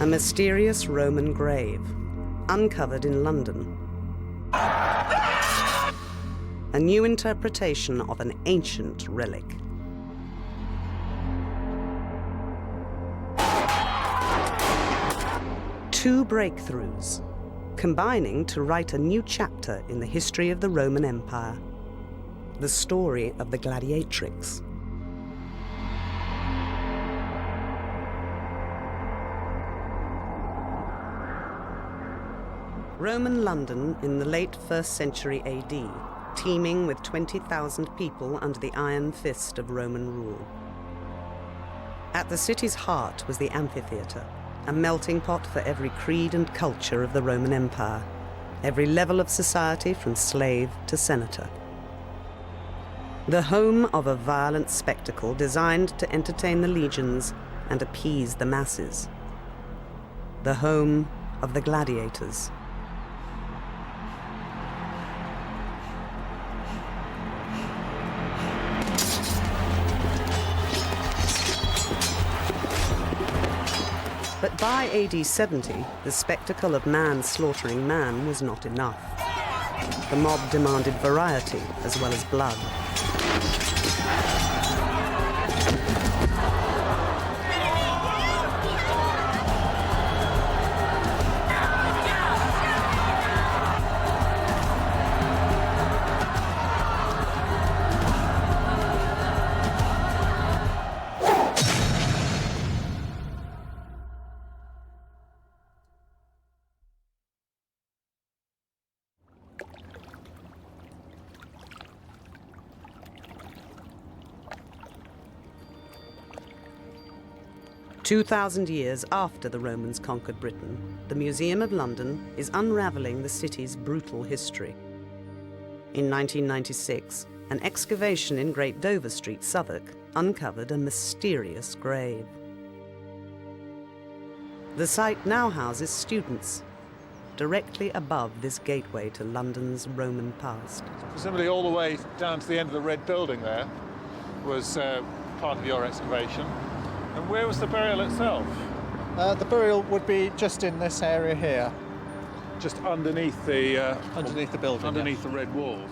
mysterious Roman grave, uncovered in London. A new interpretation of an ancient relic. Two breakthroughs, combining to write a new chapter in the history of the Roman Empire. The story of the Gladiatrix. Roman London in the late 1st century AD, teeming with 20,000 people under the iron fist of Roman rule. At the city's heart was the amphitheatre, a melting pot for every creed and culture of the Roman Empire, every level of society from slave to senator. The home of a violent spectacle designed to entertain the legions and appease the masses. The home of the gladiators. But by AD 70, the spectacle of man slaughtering man was not enough. The mob demanded variety as well as blood. "2,000 years after the Romans conquered Britain, the Museum of London is unravelling the city's brutal history. In 1996, an excavation in Great Dover Street, Southwark, uncovered a mysterious grave. The site now houses students, directly above this gateway to London's Roman past. Presumably all the way down to the end of the red building there was part of your excavation. And where was the burial itself? The burial would be just in this area here. Just underneath the... underneath the building. Underneath the red walls.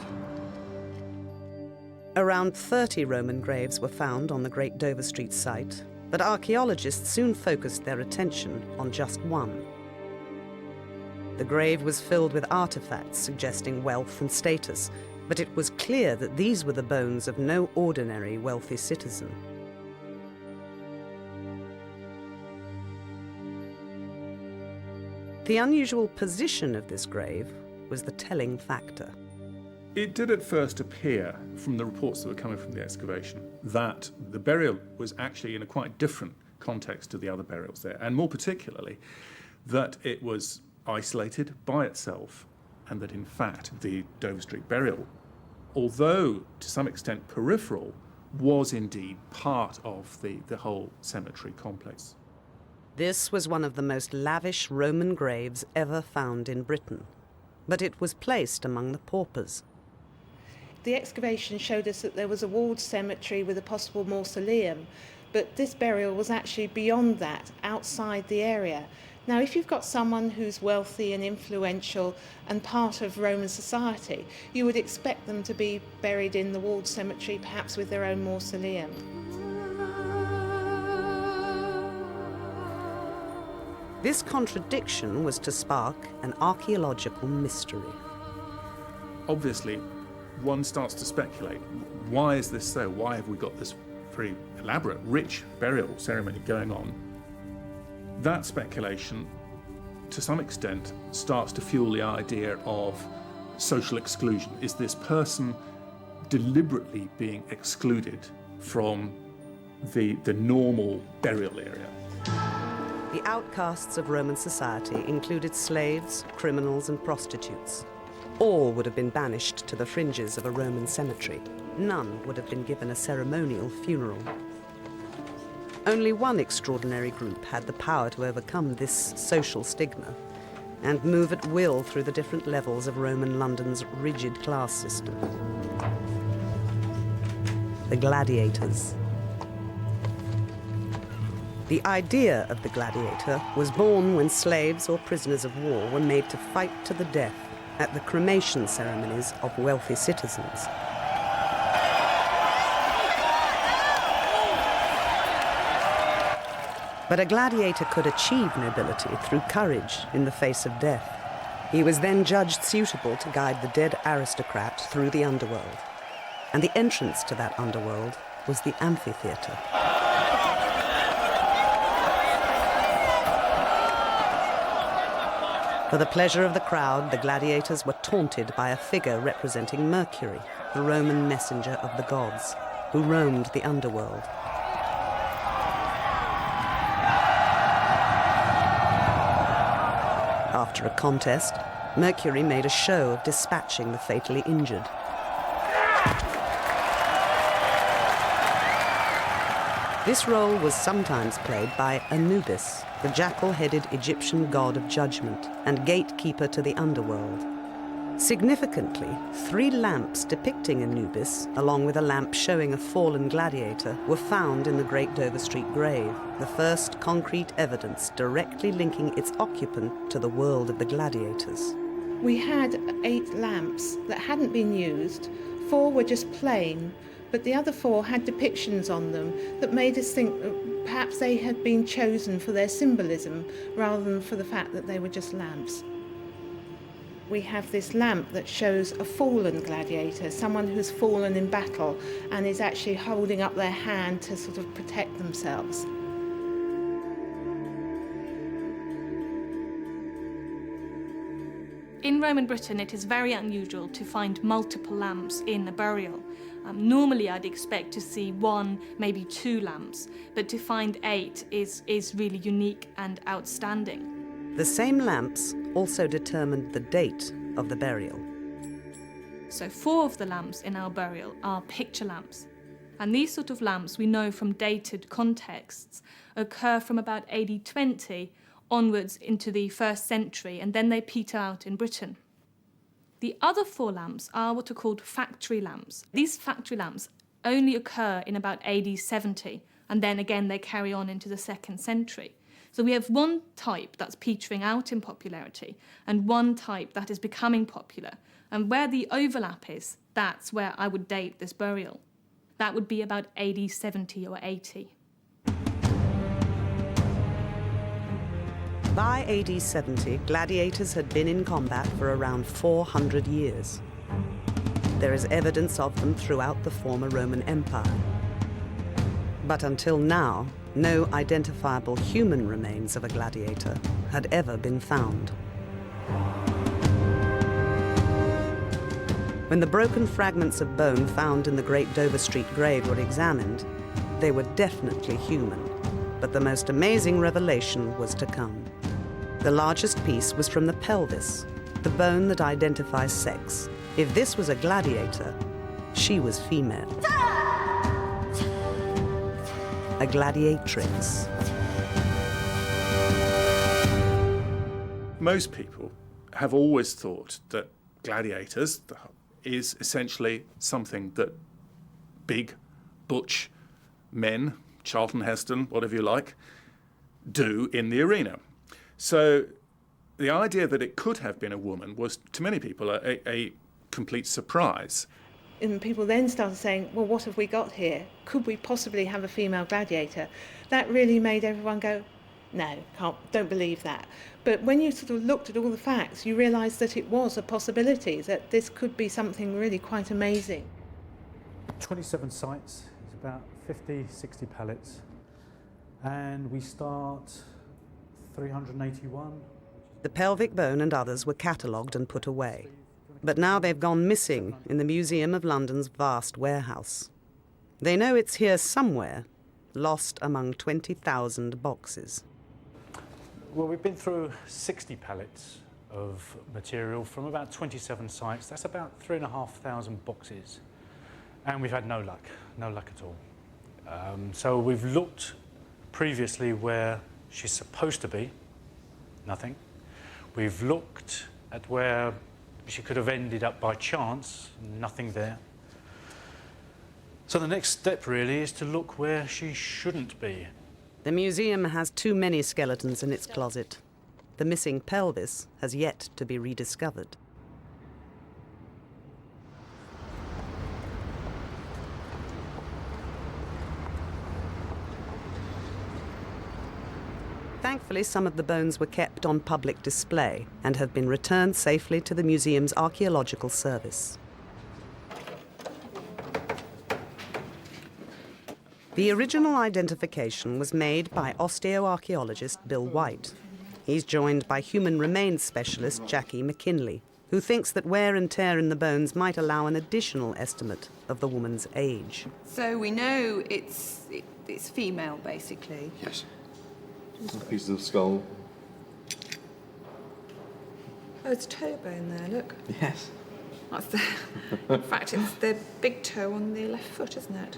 Around 30 Roman graves were found on the Great Dover Street site, but archaeologists soon focused their attention on just one. The grave was filled with artifacts suggesting wealth and status, but it was clear that these were the bones of no ordinary wealthy citizen. The unusual position of this grave was the telling factor. It did at first appear, from the reports that were coming from the excavation, that the burial was actually in a quite different context to the other burials there, and more particularly, that it was isolated by itself, and that in fact the Dover Street burial, although to some extent peripheral, was indeed part of the whole cemetery complex. This was one of the most lavish Roman graves ever found in Britain, but it was placed among the paupers. The excavation showed us that there was a walled cemetery with a possible mausoleum, but this burial was actually beyond that, outside the area. Now, if you've got someone who's wealthy and influential and part of Roman society, you would expect them to be buried in the walled cemetery, perhaps with their own mausoleum. This contradiction was to spark an archaeological mystery. Obviously, one starts to speculate, why is this so? Why have we got this very elaborate, rich burial ceremony going on? That speculation, to some extent, starts to fuel the idea of social exclusion. Is this person deliberately being excluded from the normal burial area? The outcasts of Roman society included slaves, criminals, and prostitutes. All would have been banished to the fringes of a Roman cemetery. None would have been given a ceremonial funeral. Only one extraordinary group had the power to overcome this social stigma and move at will through the different levels of Roman London's rigid class system. The Gladiators. The idea of the gladiator was born when slaves or prisoners of war were made to fight to the death at the cremation ceremonies of wealthy citizens. But a gladiator could achieve nobility through courage in the face of death. He was then judged suitable to guide the dead aristocrat through the underworld. And the entrance to that underworld was the amphitheatre. For the pleasure of the crowd, the gladiators were taunted by a figure representing Mercury, the Roman messenger of the gods, who roamed the underworld. After a contest, Mercury made a show of dispatching the fatally injured. This role was sometimes played by Anubis, the jackal-headed Egyptian god of judgment and gatekeeper to the underworld. Significantly, 3 lamps depicting Anubis, along with a lamp showing a fallen gladiator, were found in the Great Dover Street grave, the first concrete evidence directly linking its occupant to the world of the gladiators. We had 8 lamps that hadn't been used. 4 were just plain, but the other 4 had depictions on them that made us think that perhaps they had been chosen for their symbolism rather than for the fact that they were just lamps. We have this lamp that shows a fallen gladiator, someone who's fallen in battle and is actually holding up their hand to sort of protect themselves. In Roman Britain, it is very unusual to find multiple lamps in a burial. Normally, I'd expect to see 1, maybe 2 lamps, but to find 8 is really unique and outstanding. The same lamps also determined the date of the burial. So 4 of the lamps in our burial are picture lamps. And these sort of lamps, we know from dated contexts, occur from about AD 20 onwards into the 1st century, and then they peter out in Britain. The other 4 lamps are what are called factory lamps. These factory lamps only occur in about AD 70, and then again they carry on into the 2nd century. So we have one type that's petering out in popularity and one type that is becoming popular. And where the overlap is, that's where I would date this burial. That would be about AD 70 or 80. By AD 70, gladiators had been in combat for around 400 years. There is evidence of them throughout the former Roman Empire. But until now, no identifiable human remains of a gladiator had ever been found. When the broken fragments of bone found in the Great Dover Street grave were examined, they were definitely human. But the most amazing revelation was to come. The largest piece was from the pelvis, the bone that identifies sex. If this was a gladiator, she was female. A gladiatrix. Most people have always thought that gladiators is essentially something that big, butch men, Charlton Heston, whatever you like, do in the arena. So the idea that it could have been a woman was, to many people, a complete surprise. And people then started saying, well, what have we got here? Could we possibly have a female gladiator? That really made everyone go, no, don't believe that. But when you sort of looked at all the facts, you realised that it was a possibility, that this could be something really quite amazing. 27 sites, it's about 50, 60 pallets. And we start 381. The pelvic bone and others were catalogued and put away. But now they've gone missing in the Museum of London's vast warehouse. They know it's here somewhere, lost among 20,000 boxes. Well, we've been through 60 pallets of material from about 27 sites. That's about 3,500 boxes. And we've had no luck at all. So we've looked previously where she's supposed to be, nothing. We've looked at where she could have ended up by chance, nothing there. So the next step really is to look where she shouldn't be. The museum has too many skeletons in its closet. The missing pelvis has yet to be rediscovered. Thankfully, some of the bones were kept on public display and have been returned safely to the museum's archaeological service. The original identification was made by osteoarchaeologist Bill White. He's joined by human remains specialist Jackie McKinley, who thinks that wear and tear in the bones might allow an additional estimate of the woman's age. So we know it's female, basically. Yes. Pieces of skull. Oh, it's a toe bone there, look. Yes. That's the, in fact, it's the big toe on the left foot, isn't it?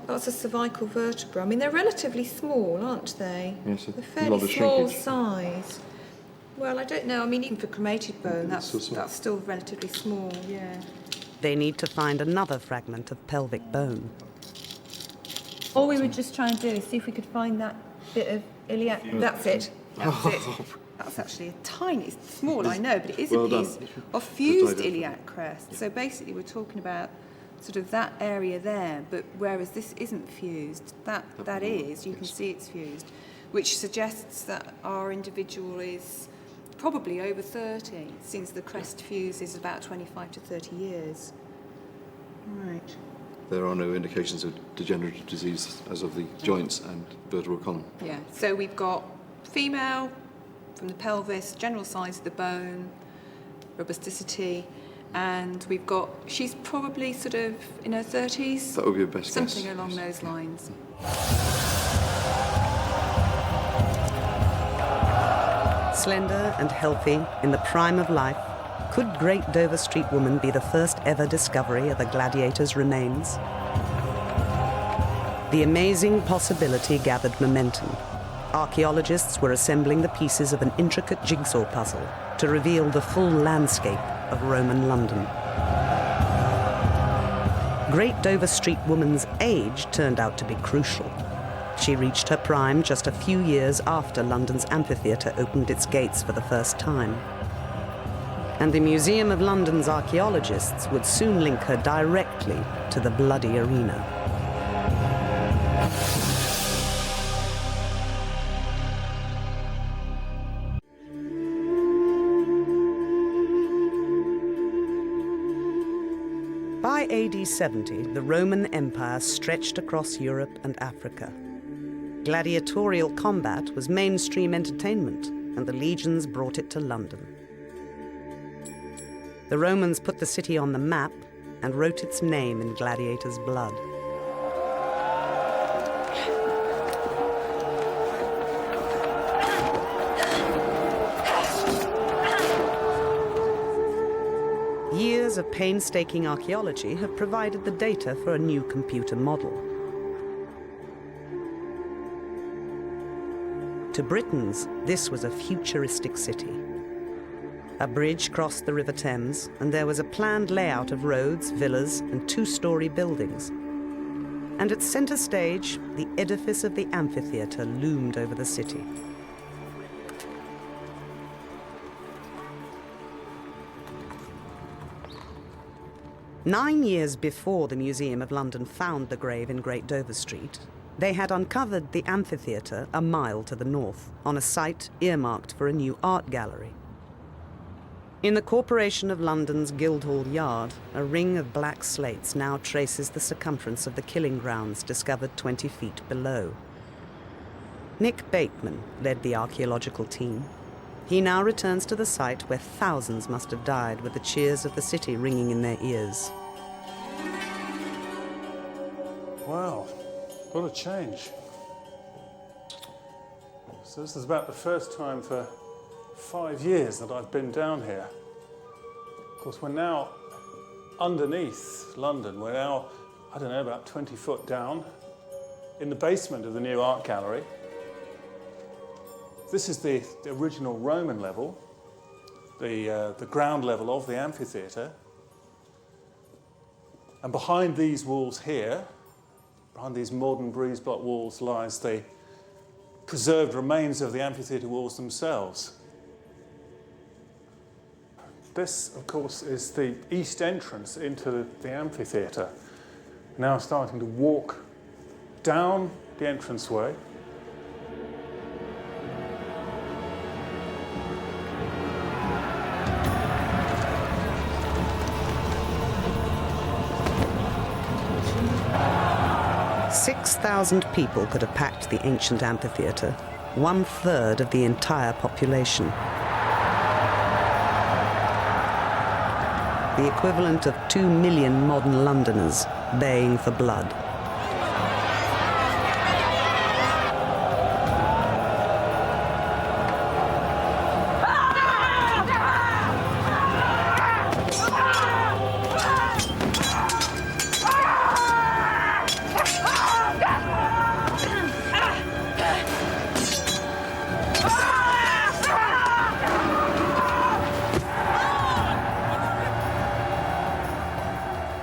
That's a cervical vertebra. I mean, they're relatively small, aren't they? Yes, they're a fairly lot of small shrinkage. size. Well, I don't know. I mean, even for cremated bone, that's still relatively small, yeah. They need to find another fragment of pelvic bone. All we were just trying to do is see if we could find that bit of iliac. That's it. That's it. That's actually a tiny, it's small, I know, but it is Well a piece done. of fused iliac crest. So basically, we're talking about sort of that area there, but whereas this isn't fused, that is, you can see it's fused, which suggests that our individual is probably over 30, since the crest fuse is about 25 to 30 years. Right. There are no indications of degenerative disease as of the joints and vertebral column. Yeah, so we've got female from the pelvis, general size of the bone, robusticity, and we've got, she's probably sort of in her 30s. That would be a best guess. Something along those lines. Slender and healthy, in the prime of life, could Great Dover Street Woman be the first ever discovery of a gladiator's remains? The amazing possibility gathered momentum. Archaeologists were assembling the pieces of an intricate jigsaw puzzle to reveal the full landscape of Roman London. Great Dover Street Woman's age turned out to be crucial. She reached her prime just a few years after London's amphitheatre opened its gates for the first time. And the Museum of London's archaeologists would soon link her directly to the bloody arena. By AD 70, the Roman Empire stretched across Europe and Africa. Gladiatorial combat was mainstream entertainment, and the legions brought it to London. The Romans put the city on the map and wrote its name in gladiators' blood. Years of painstaking archaeology have provided the data for a new computer model. To Britons, this was a futuristic city. A bridge crossed the River Thames, and there was a planned layout of roads, villas, and two-story buildings. And at centre stage, the edifice of the amphitheatre loomed over the city. Nine years before the Museum of London found the grave in Great Dover Street, they had uncovered the amphitheatre a mile to the north, on a site earmarked for a new art gallery. In the Corporation of London's Guildhall Yard, a ring of black slates now traces the circumference of the killing grounds discovered 20 feet below. Nick Bateman led the archaeological team. He now returns to the site where thousands must have died with the cheers of the city ringing in their ears. Wow, what a change. So this is about the first time for 5 years that I've been down here. Of course, we're now underneath London. We're now, I don't know, about 20 foot down in the basement of the new art gallery. This is the original Roman level, the ground level of the amphitheatre. And behind these walls here Behind these modern breeze block walls lies the preserved remains of the amphitheatre walls themselves. This, of course, is the east entrance into the amphitheatre. Now starting to walk down the entranceway. "6,000 people could have packed the ancient amphitheatre, 1/3 of the entire population. The equivalent of 2 million modern Londoners baying for blood.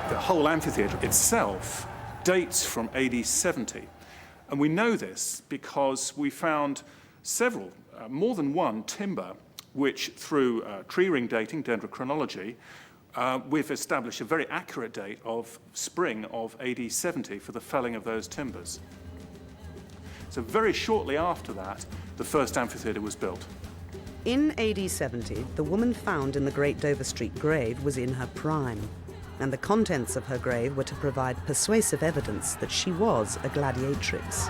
The whole amphitheatre itself dates from AD 70. And we know this because we found several, more than one, timber, which through tree ring dating, dendrochronology, we've established a very accurate date of spring of AD 70 for the felling of those timbers. So very shortly after that, the first amphitheatre was built. In AD 70, the woman found in the Great Dover Street grave was in her prime, and the contents of her grave were to provide persuasive evidence that she was a gladiatrix.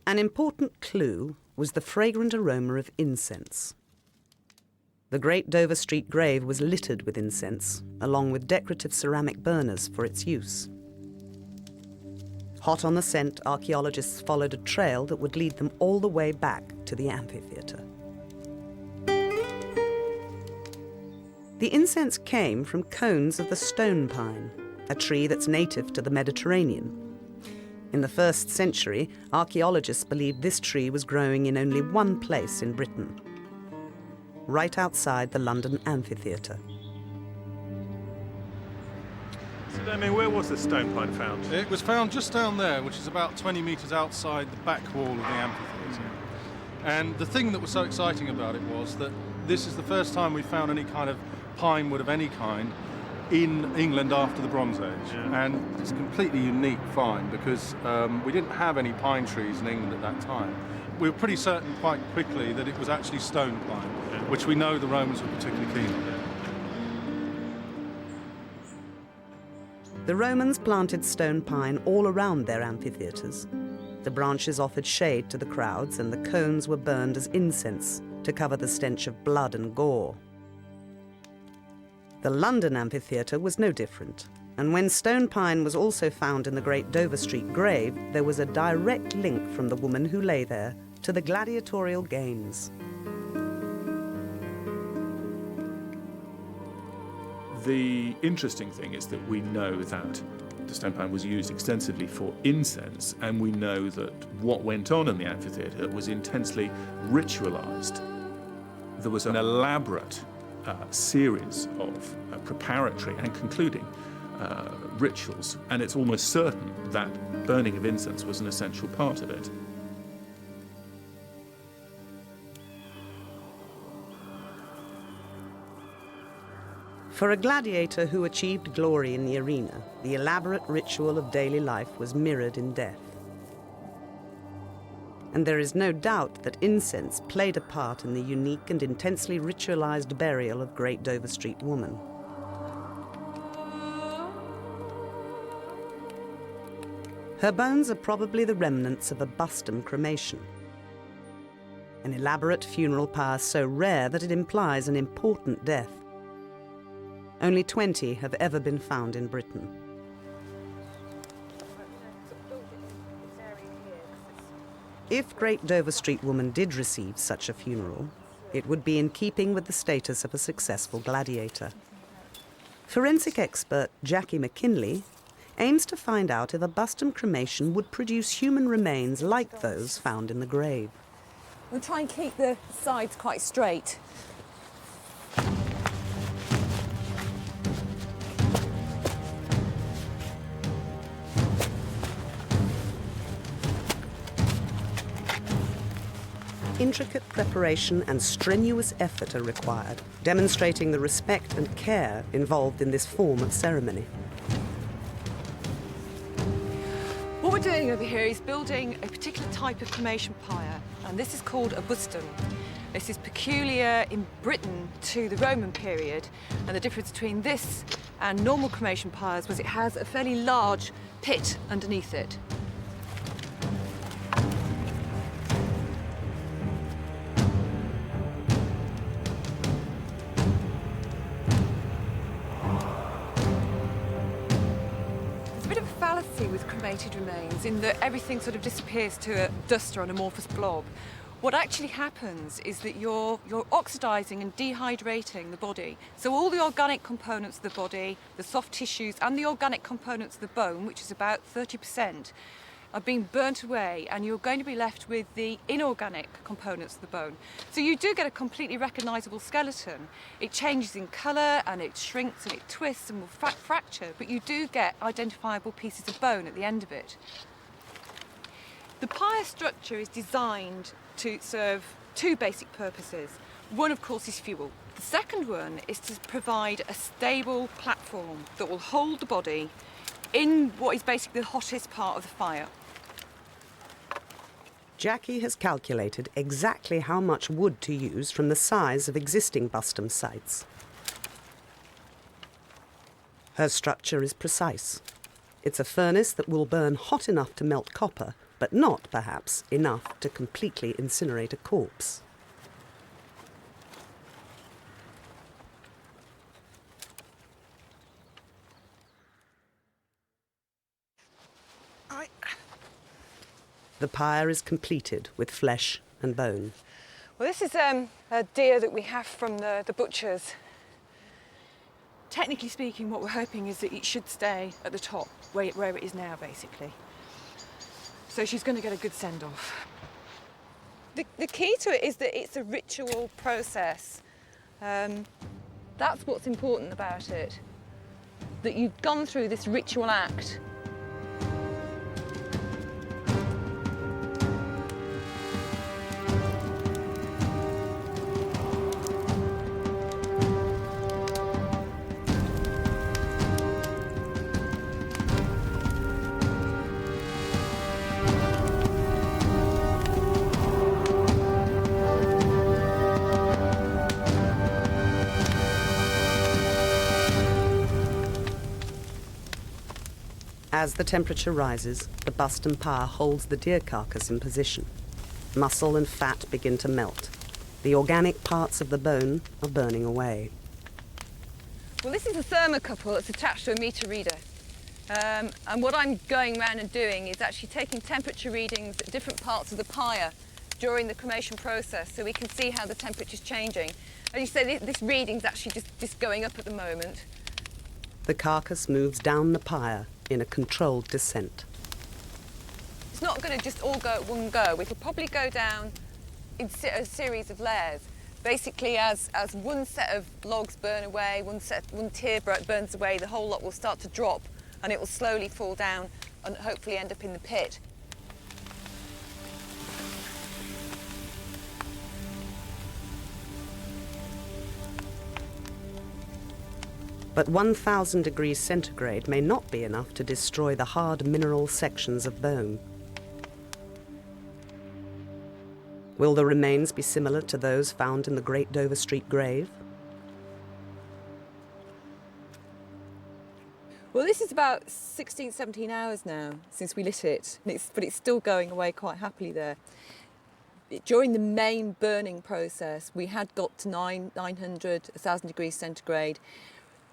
An important clue was the fragrant aroma of incense. The Great Dover Street grave was littered with incense, along with decorative ceramic burners for its use. Hot on the scent, archaeologists followed a trail that would lead them all the way back to the amphitheatre. The incense came from cones of the stone pine, a tree that's native to the Mediterranean. In the 1st century, archaeologists believed this tree was growing in only one place in Britain, right outside the London amphitheatre. So, Damien, where was this stone pine found? It was found just down there, which is about 20 metres outside the back wall of the amphitheatre. And the thing that was so exciting about it was that this is the first time we found any kind of pine wood of any kind in England after the Bronze Age. Yeah. And it's a completely unique find because we didn't have any pine trees in England at that time. We were pretty certain quite quickly that it was actually stone pine, which we know the Romans were particularly keen on. The Romans planted stone pine all around their amphitheatres. The branches offered shade to the crowds, and the cones were burned as incense to cover the stench of blood and gore. The London amphitheatre was no different, and when stone pine was also found in the Great Dover Street grave, there was a direct link from the woman who lay there to the gladiatorial games. The interesting thing is that we know that the stone pine was used extensively for incense, and we know that what went on in the amphitheatre was intensely ritualized. There was an elaborate series of preparatory and concluding rituals, and it's almost certain that burning of incense was an essential part of it. For a gladiator who achieved glory in the arena, the elaborate ritual of daily life was mirrored in death. And there is no doubt that incense played a part in the unique and intensely ritualized burial of Great Dover Street woman. Her bones are probably the remnants of a bustum cremation, an elaborate funeral pyre so rare that it implies an important death. Only 20 have ever been found in Britain. If Great Dover Street woman did receive such a funeral, it would be in keeping with the status of a successful gladiator. Forensic expert Jackie McKinley aims to find out if a Buston cremation would produce human remains like those found in the grave. We'll try and keep the sides quite straight. Intricate preparation and strenuous effort are required, demonstrating the respect and care involved in this form of ceremony. What we're doing over here is building a particular type of cremation pyre, and this is called a Buston. This is peculiar in Britain to the Roman period, and the difference between this and normal cremation pyres was it has a fairly large pit underneath it. With cremated remains in that everything sort of disappears to a dust or an amorphous blob. What actually happens is that you're oxidising and dehydrating the body. So all the organic components of the body, the soft tissues and the organic components of the bone, which is about 30%, are being burnt away, and you're going to be left with the inorganic components of the bone. So you do get a completely recognisable skeleton. It changes in colour and it shrinks and it twists and will fracture, but you do get identifiable pieces of bone at the end of it. The pyre structure is designed to serve two basic purposes. One, of course, is fuel. The second one is to provide a stable platform that will hold the body in what is basically the hottest part of the fire. Jackie has calculated exactly how much wood to use from the size of existing Buston sites. Her structure is precise. It's a furnace that will burn hot enough to melt copper, but not, perhaps, enough to completely incinerate a corpse. The pyre is completed with flesh and bone. Well, this is a deer that we have from the butchers. Technically speaking, what we're hoping is that it should stay at the top, where it is now, basically. So she's going to get a good send-off. The key to it is that it's a ritual process. That's what's important about it, that you've gone through this ritual act. As the temperature rises, the Buston pyre holds the deer carcass in position. Muscle and fat begin to melt. The organic parts of the bone are burning away. Well, this is a thermocouple that's attached to a meter reader. And what I'm going around and doing is actually taking temperature readings at different parts of the pyre during the cremation process, so we can see how the temperature's changing. As you say, this reading's actually just going up at the moment. The carcass moves down the pyre in a controlled descent. It's not going to just all go at one go. It'll probably go down in a series of layers. Basically, as one set of logs burn away, one tier burns away, the whole lot will start to drop, and it will slowly fall down and hopefully end up in the pit. But 1,000 degrees centigrade may not be enough to destroy the hard mineral sections of bone. Will the remains be similar to those found in the Great Dover Street grave? Well, this is about 16, 17 hours now since we lit it, but it's still going away quite happily there. During the main burning process, we had got to 900, 1,000 degrees centigrade.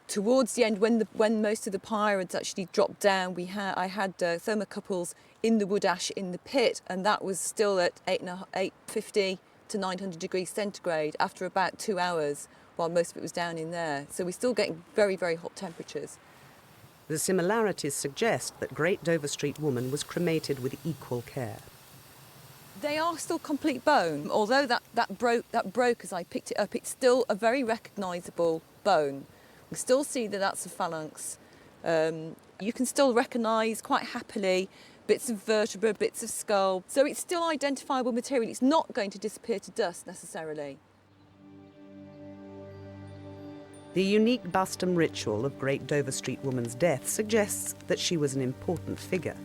Towards the end, when most of the pyramids actually dropped down, I had thermocouples in the wood ash in the pit, and that was still at 850 to 900 degrees centigrade after about 2 hours, while most of it was down in there. So we're still getting very, very hot temperatures. The similarities suggest that Great Dover Street woman was cremated with equal care. They are still complete bone. Although that broke as I picked it up, it's still a very recognisable bone. We still see that that's a phalanx. You can still recognise quite happily bits of vertebra, bits of skull. So it's still identifiable material. It's not going to disappear to dust necessarily. The unique bustum ritual of Great Dover Street woman's death suggests that she was an important figure.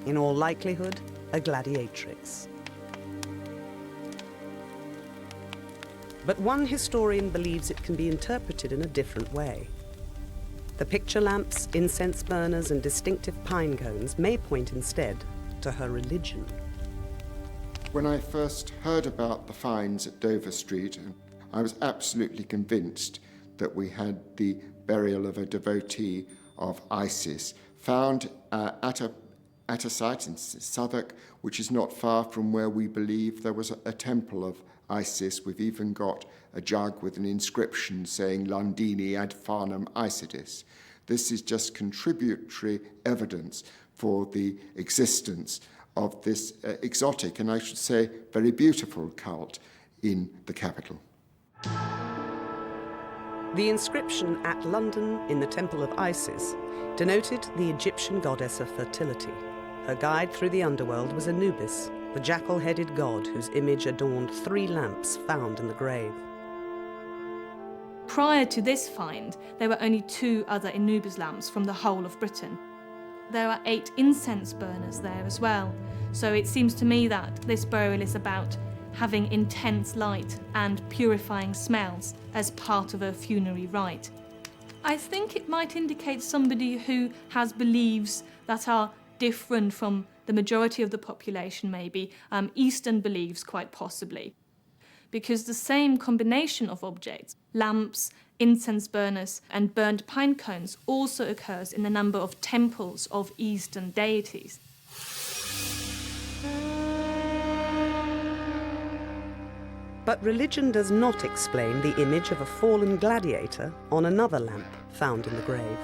In all likelihood, a gladiatrix. But one historian believes it can be interpreted in a different way. The picture lamps, incense burners, and distinctive pine cones may point instead to her religion. When I first heard about the finds at Dover Street, I was absolutely convinced that we had the burial of a devotee of Isis, found at a site in Southwark, which is not far from where we believe there was a temple of Isis. We've even got a jug with an inscription saying Londini ad Farnham Isidis. This is just contributory evidence for the existence of this exotic and I should say very beautiful cult in the capital. The inscription at London in the Temple of Isis denoted the Egyptian goddess of fertility. Her guide through the underworld was Anubis, the jackal-headed god whose image adorned 3 lamps found in the grave. Prior to this find, there were only 2 other Anubis lamps from the whole of Britain. There are 8 incense burners there as well, so it seems to me that this burial is about having intense light and purifying smells as part of a funerary rite. I think it might indicate somebody who has beliefs that are different from the majority of the population, maybe, Eastern beliefs quite possibly. Because the same combination of objects, lamps, incense burners and burned pine cones, also occurs in a number of temples of Eastern deities. But religion does not explain the image of a fallen gladiator on another lamp found in the grave.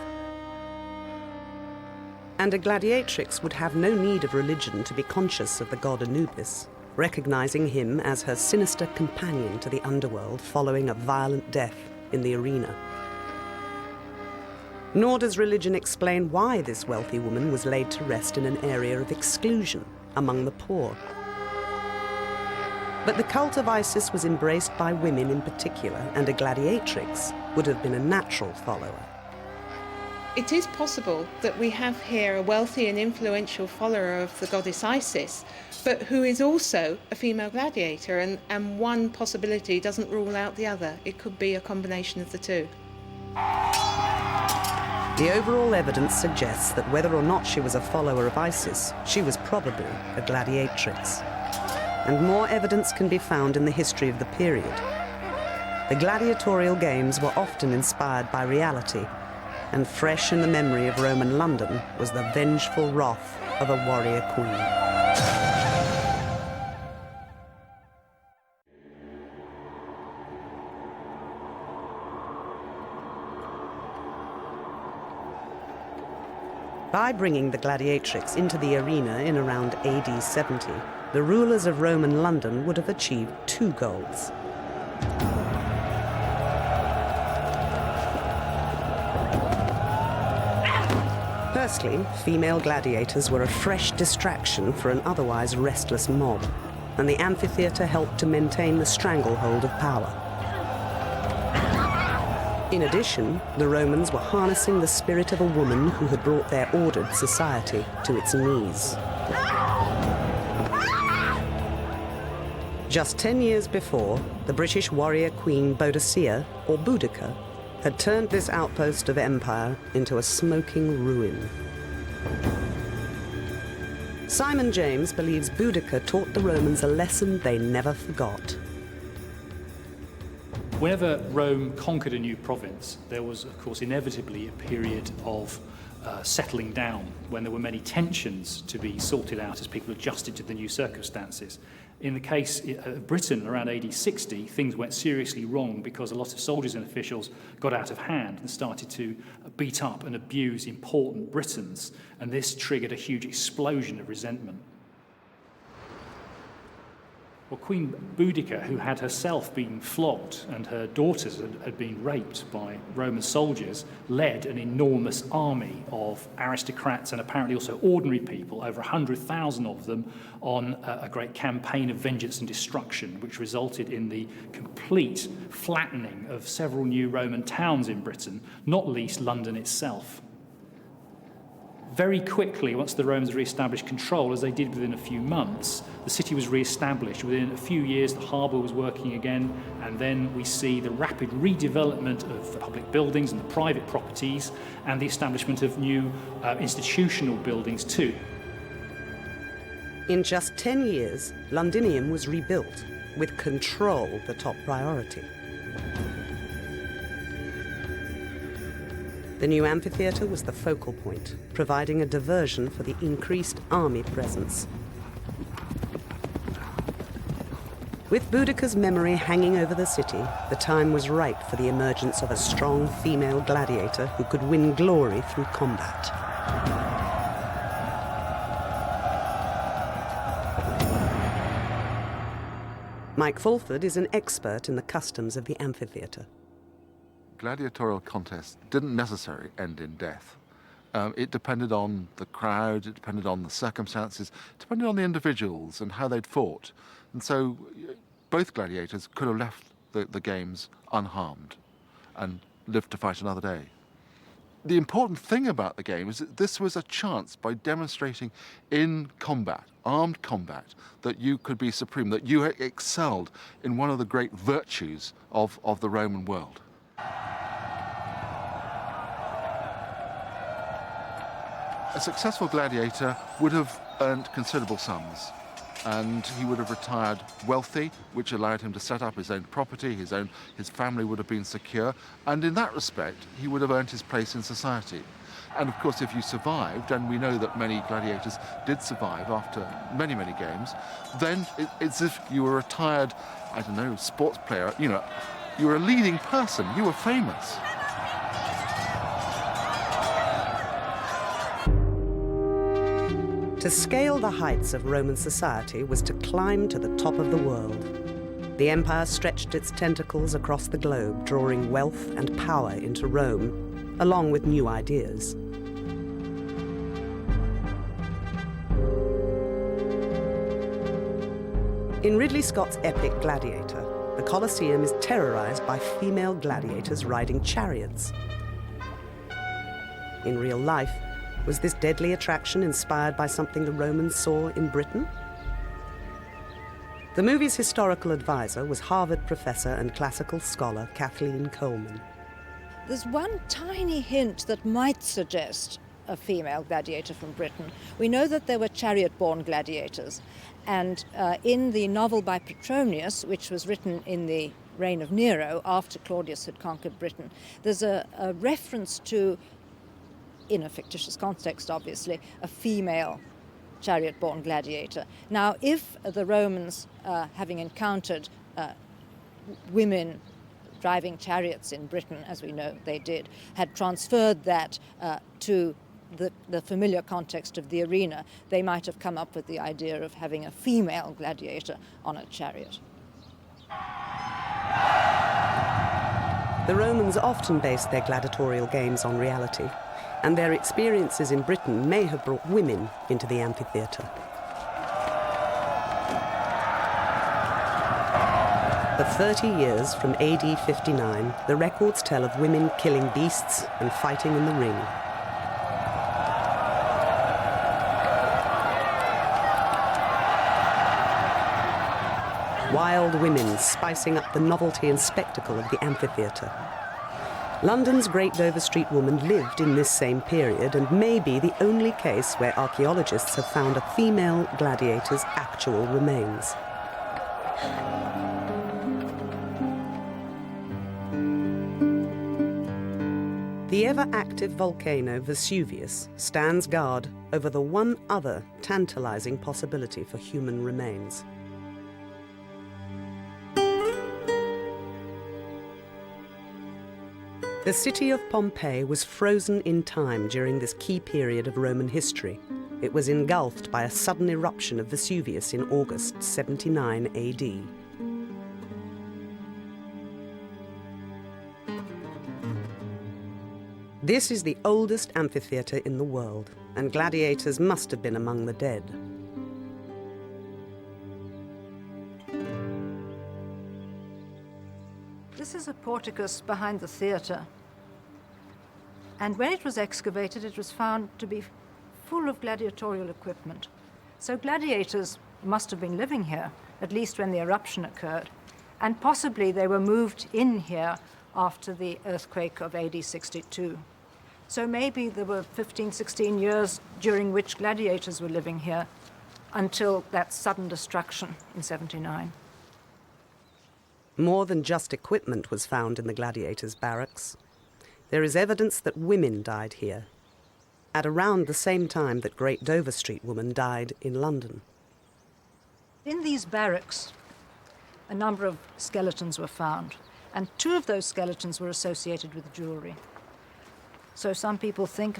And a gladiatrix would have no need of religion to be conscious of the god Anubis, recognizing him as her sinister companion to the underworld following a violent death in the arena. Nor does religion explain why this wealthy woman was laid to rest in an area of exclusion among the poor. But the cult of Isis was embraced by women in particular, and a gladiatrix would have been a natural follower. It is possible that we have here a wealthy and influential follower of the goddess Isis, but who is also a female gladiator, and one possibility doesn't rule out the other. It could be a combination of the two. The overall evidence suggests that whether or not she was a follower of Isis, she was probably a gladiatrix. And more evidence can be found in the history of the period. The gladiatorial games were often inspired by reality, and fresh in the memory of Roman London was the vengeful wrath of a warrior queen. By bringing the gladiatrix into the arena in around AD 70, the rulers of Roman London would have achieved 2 goals. Firstly, female gladiators were a fresh distraction for an otherwise restless mob, and the amphitheatre helped to maintain the stranglehold of power. In addition, the Romans were harnessing the spirit of a woman who had brought their ordered society to its knees. Just 10 years before, the British warrior queen Boadicea, or Boudica, had turned this outpost of empire into a smoking ruin. Simon James believes Boudica taught the Romans a lesson they never forgot. Whenever Rome conquered a new province, there was, of course, inevitably a period of settling down when there were many tensions to be sorted out as people adjusted to the new circumstances. In the case of Britain, around AD 60, things went seriously wrong because a lot of soldiers and officials got out of hand and started to beat up and abuse important Britons, and this triggered a huge explosion of resentment. Well, Queen Boudica, who had herself been flogged and her daughters had been raped by Roman soldiers, led an enormous army of aristocrats and apparently also ordinary people, over 100,000 of them, on a great campaign of vengeance and destruction, which resulted in the complete flattening of several new Roman towns in Britain, not least London itself. Very quickly, once the Romans re-established control, as they did within a few months, the city was re-established. Within a few years, the harbour was working again, and then we see the rapid redevelopment of the public buildings and the private properties, and the establishment of new institutional buildings too. In just 10 years, Londinium was rebuilt, with control the top priority. The new amphitheatre was the focal point, providing a diversion for the increased army presence. With Boudica's memory hanging over the city, the time was right for the emergence of a strong female gladiator who could win glory through combat. Mike Fulford is an expert in the customs of the amphitheatre. Gladiatorial contests didn't necessarily end in death. It depended on the crowd, it depended on the circumstances, it depended on the individuals and how they'd fought. And so both gladiators could have left the games unharmed and lived to fight another day. The important thing about the game is that this was a chance, by demonstrating in combat, armed combat, that you could be supreme, that you excelled in one of the great virtues of the Roman world. A successful gladiator would have earned considerable sums, and he would have retired wealthy, which allowed him to set up his own property, his family would have been secure, and in that respect, he would have earned his place in society. And of course, if you survived, and we know that many gladiators did survive after many, many games, then it's as if you were a retired, I don't know, sports player, you know, you were a leading person, you were famous. To scale the heights of Roman society was to climb to the top of the world. The empire stretched its tentacles across the globe, drawing wealth and power into Rome, along with new ideas. In Ridley Scott's epic Gladiator, the Coliseum is terrorized by female gladiators riding chariots. In real life, was this deadly attraction inspired by something the Romans saw in Britain? The movie's historical advisor was Harvard professor and classical scholar Kathleen Coleman. There's one tiny hint that might suggest a female gladiator from Britain. We know that there were chariot-borne gladiators, and in the novel by Petronius, which was written in the reign of Nero after Claudius had conquered Britain, there's a reference to, in a fictitious context obviously, a female chariot-borne gladiator. Now, if the Romans, having encountered women driving chariots in Britain, as we know they did, had transferred that to the familiar context of the arena, they might have come up with the idea of having a female gladiator on a chariot. The Romans often based their gladiatorial games on reality, and their experiences in Britain may have brought women into the amphitheatre. For 30 years, from AD 59, the records tell of women killing beasts and fighting in the ring. Wild women spicing up the novelty and spectacle of the amphitheatre. London's Great Dover Street woman lived in this same period and may be the only case where archaeologists have found a female gladiator's actual remains. The ever-active volcano Vesuvius stands guard over the one other tantalizing possibility for human remains. The city of Pompeii was frozen in time during this key period of Roman history. It was engulfed by a sudden eruption of Vesuvius in August 79 AD. This is the oldest amphitheatre in the world, and gladiators must have been among the dead. This is a porticus behind the theatre. And when it was excavated, it was found to be full of gladiatorial equipment. So gladiators must have been living here, at least when the eruption occurred. And possibly they were moved in here after the earthquake of AD 62. So maybe there were 15, 16 years during which gladiators were living here until that sudden destruction in 79. More than just equipment was found in the gladiators' barracks. There is evidence that women died here, at around the same time that Great Dover Street woman died in London. In these barracks, a number of skeletons were found, and 2 of those skeletons were associated with jewelry. So some people think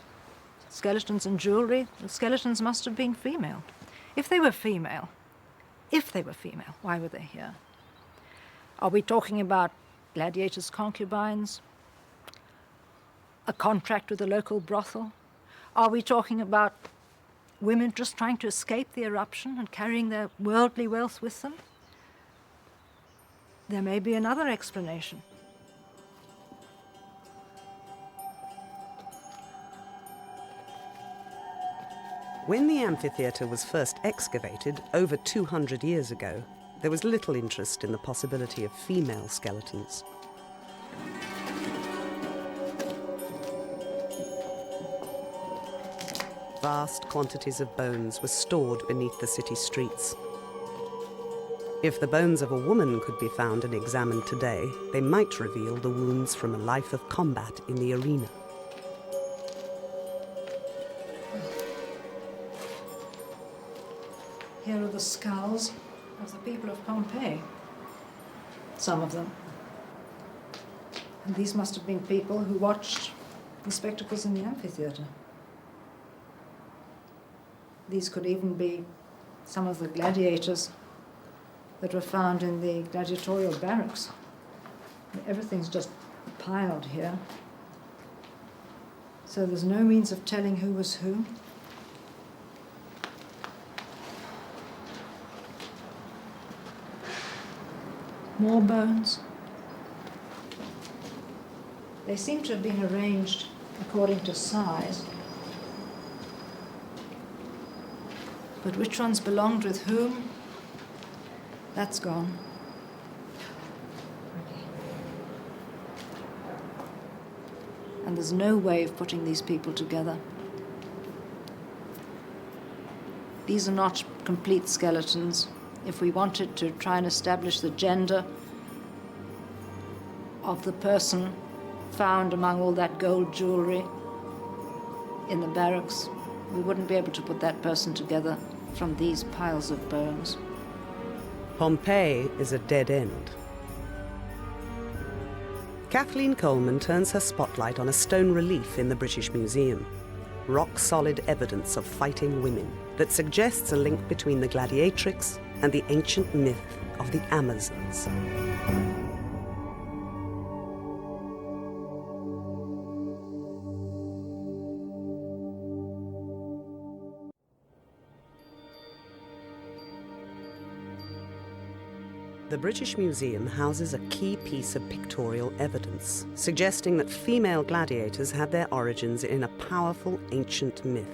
skeletons and jewelry, the skeletons must have been female. If they were female, why were they here? Are we talking about gladiators' concubines? A contract with a local brothel? Are we talking about women just trying to escape the eruption and carrying their worldly wealth with them? There may be another explanation. When the amphitheatre was first excavated over 200 years ago, there was little interest in the possibility of female skeletons. Vast quantities of bones were stored beneath the city streets. If the bones of a woman could be found and examined today, they might reveal the wounds from a life of combat in the arena. Here are the skulls of the people of Pompeii. Some of them. And these must have been people who watched the spectacles in the amphitheatre. These could even be some of the gladiators that were found in the gladiatorial barracks. Everything's just piled here. So there's no means of telling who was who. More bones. They seem to have been arranged according to size. But which ones belonged with whom? That's gone. And there's no way of putting these people together. These are not complete skeletons. If we wanted to try and establish the gender of the person found among all that gold jewelry in the barracks, we wouldn't be able to put that person together from these piles of bones. Pompeii is a dead end. Kathleen Coleman turns her spotlight on a stone relief in the British Museum. Rock-solid evidence of fighting women that suggests a link between the Gladiatrix and the ancient myth of the Amazons. The British Museum houses a key piece of pictorial evidence, suggesting that female gladiators had their origins in a powerful ancient myth.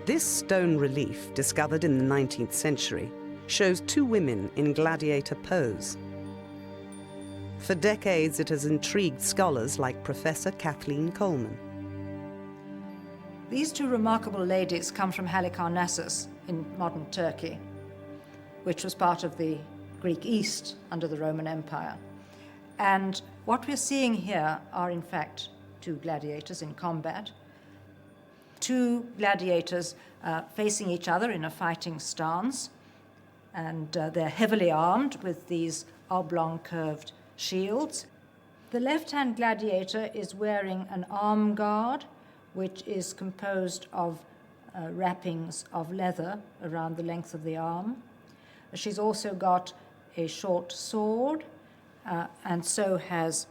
This stone relief, discovered in the 19th century, shows 2 women in gladiator pose. For decades, it has intrigued scholars like Professor Kathleen Coleman. These 2 remarkable ladies come from Halicarnassus in modern Turkey, which was part of the Greek East under the Roman Empire. And what we're seeing here are, in fact, two gladiators in combat. Two gladiators facing each other in a fighting stance, and they're heavily armed with these oblong curved shields. The left-hand gladiator is wearing an arm guard, which is composed of wrappings of leather around the length of the arm. She's also got a short sword, and so has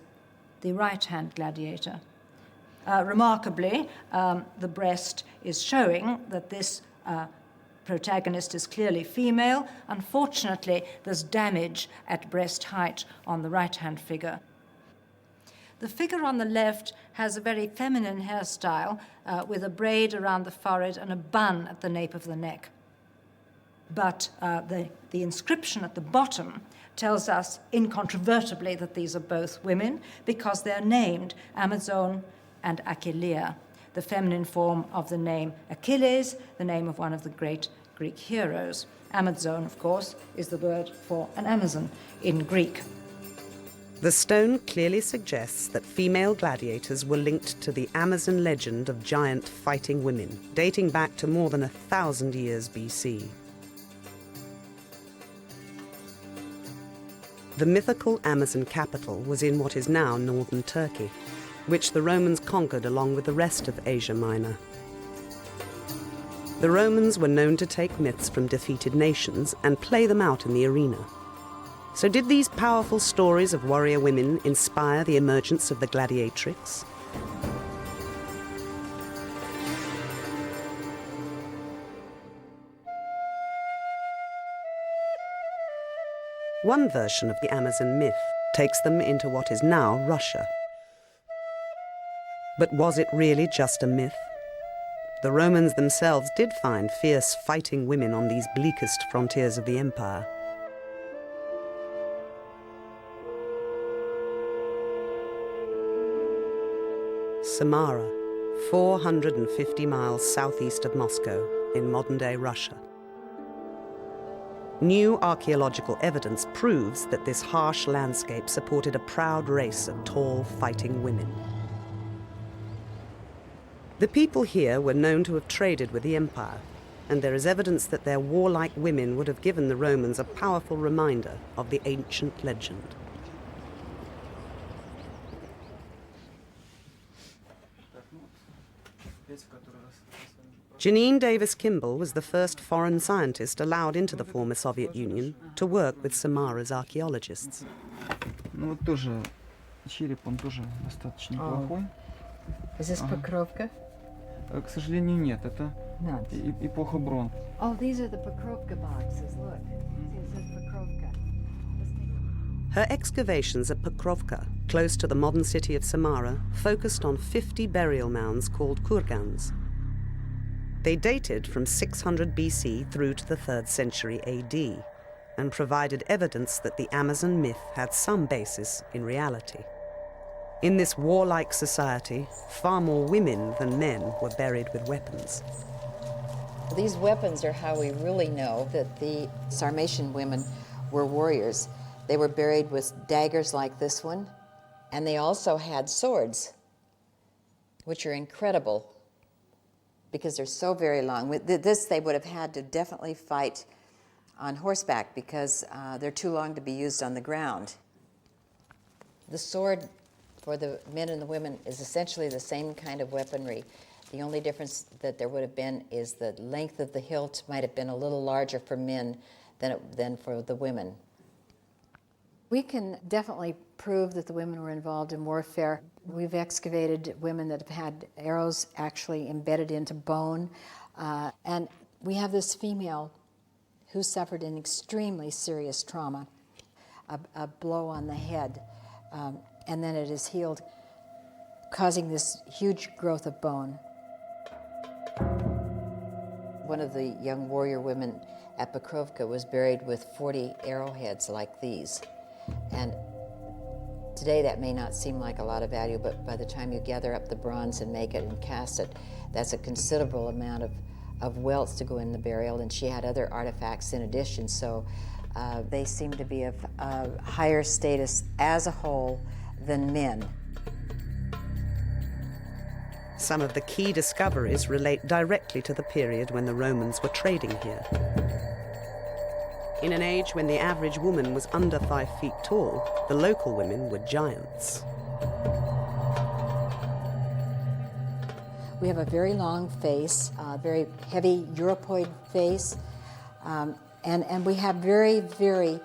the right-hand gladiator. Remarkably, the breast is showing that this protagonist is clearly female. Unfortunately, there's damage at breast height on the right-hand figure. The figure on the left has a very feminine hairstyle with a braid around the forehead and a bun at the nape of the neck. But the inscription at the bottom tells us incontrovertibly that these are both women because they're named Amazon and Achillea, the feminine form of the name Achilles, the name of one of the great Greek heroes. Amazon, of course, is the word for an Amazon in Greek. The stone clearly suggests that female gladiators were linked to the Amazon legend of giant fighting women, dating back to more than 1,000 years BC. The mythical Amazon capital was in what is now northern Turkey, which the Romans conquered along with the rest of Asia Minor. The Romans were known to take myths from defeated nations and play them out in the arena. So did these powerful stories of warrior women inspire the emergence of the Gladiatrix? One version of the Amazon myth takes them into what is now Russia. But was it really just a myth? The Romans themselves did find fierce fighting women on these bleakest frontiers of the empire. Samara, 450 miles southeast of Moscow, in modern-day Russia. New archaeological evidence proves that this harsh landscape supported a proud race of tall, fighting women. The people here were known to have traded with the empire, and there is evidence that their warlike women would have given the Romans a powerful reminder of the ancient legend. Janine Davis Kimball was the first foreign scientist allowed into the former Soviet Union to work with Samara's archaeologists. Is this Pokrovka? К сожалению, нет. Это эпоха Бронз. Oh, these are the Pokrovka boxes. Look. It says Pokrovka. Her excavations at Pokrovka, close to the modern city of Samara, focused on 50 burial mounds called kurgans. They dated from 600 BC through to the 3rd century AD and provided evidence that the Amazon myth had some basis in reality. In this warlike society, far more women than men were buried with weapons. These weapons are how we really know that the Sarmatian women were warriors. They were buried with daggers like this one, and they also had swords, which are incredible because they're so very long. With this, they would have had to definitely fight on horseback because they're too long to be used on the ground. The sword for the men and the women is essentially the same kind of weaponry. The only difference that there would have been is the length of the hilt might have been a little larger for men than for the women. We can definitely prove that the women were involved in warfare. We've excavated women that have had arrows actually embedded into bone. And we have this female who suffered an extremely serious trauma, a blow on the head, and then it is healed, causing this huge growth of bone. One of the young warrior women at Pokrovka was buried with 40 arrowheads like these. And today that may not seem like a lot of value, but by the time you gather up the bronze and make it and cast it, that's a considerable amount of wealth to go in the burial, and she had other artifacts in addition, so They seem to be of higher status as a whole than men. Some of the key discoveries relate directly to the period when the Romans were trading here. In an age when the average woman was under 5 feet tall, the local women were giants. We have a very long face, very heavy Europoid face, and we have very, very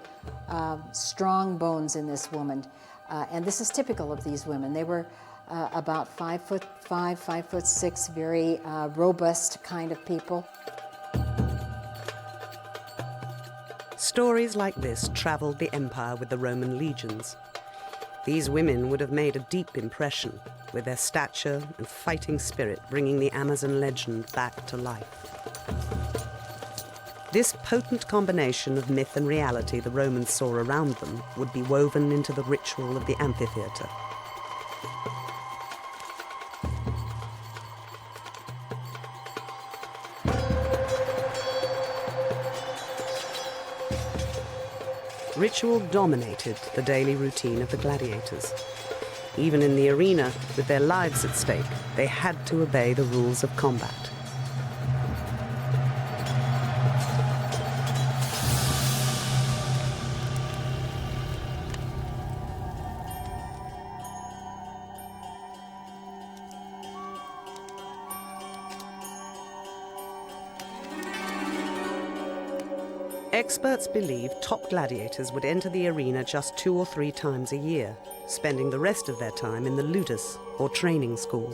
strong bones in this woman. And this is typical of these women. They were about 5'5", 5'6", very robust kind of people. Stories like this traveled the empire with the Roman legions. These women would have made a deep impression, with their stature and fighting spirit bringing the Amazon legend back to life. This potent combination of myth and reality the Romans saw around them would be woven into the ritual of the amphitheatre. Ritual dominated the daily routine of the gladiators. Even in the arena, with their lives at stake, they had to obey the rules of combat. Experts believe top gladiators would enter the arena just 2 or 3 times a year, spending the rest of their time in the ludus, or training school.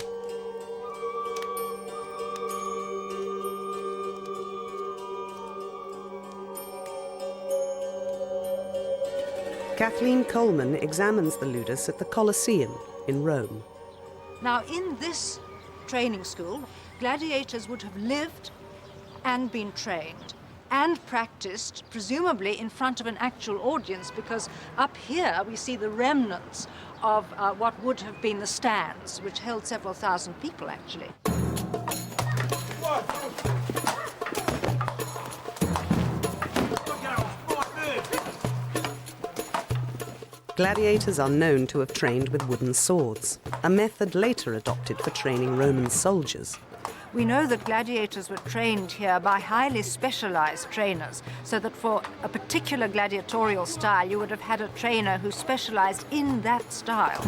Kathleen Coleman examines the ludus at the Coliseum in Rome. Now, in this training school, gladiators would have lived and been trained and practiced, presumably in front of an actual audience, because up here we see the remnants of what would have been the stands, which held several thousand people, actually. Gladiators are known to have trained with wooden swords, a method later adopted for training Roman soldiers. We know that gladiators were trained here by highly specialized trainers, so that for a particular gladiatorial style, you would have had a trainer who specialized in that style.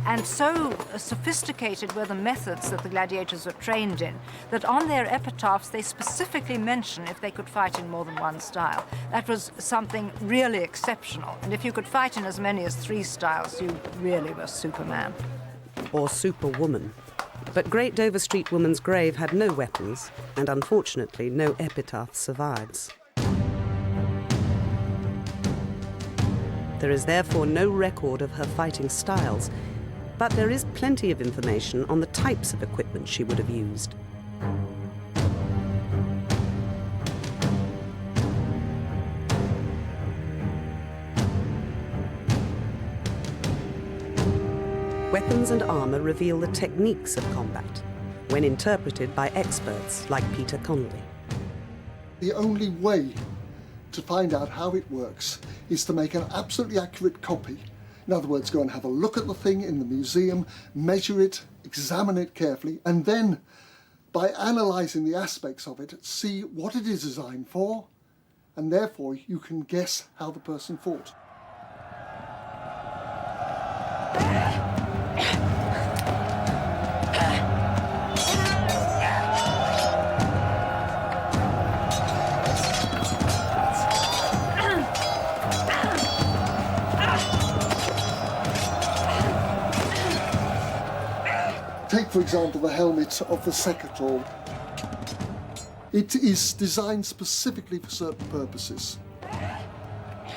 And so sophisticated were the methods that the gladiators were trained in, that on their epitaphs they specifically mention if they could fight in more than one style. That was something really exceptional. And if you could fight in as many as 3 styles, you really were Superman. Or superwoman. But Great Dover Street woman's grave had no weapons, and unfortunately no epitaph survives. There is therefore no record of her fighting styles, but there is plenty of information on the types of equipment she would have used. Weapons and armour reveal the techniques of combat, when interpreted by experts like Peter Connolly. The only way to find out how it works is to make an absolutely accurate copy. In other words, go and have a look at the thing in the museum, measure it, examine it carefully, and then, by analysing the aspects of it, see what it is designed for, and therefore you can guess how the person fought. Take, for example, the helmet of the Secator. It is designed specifically for certain purposes.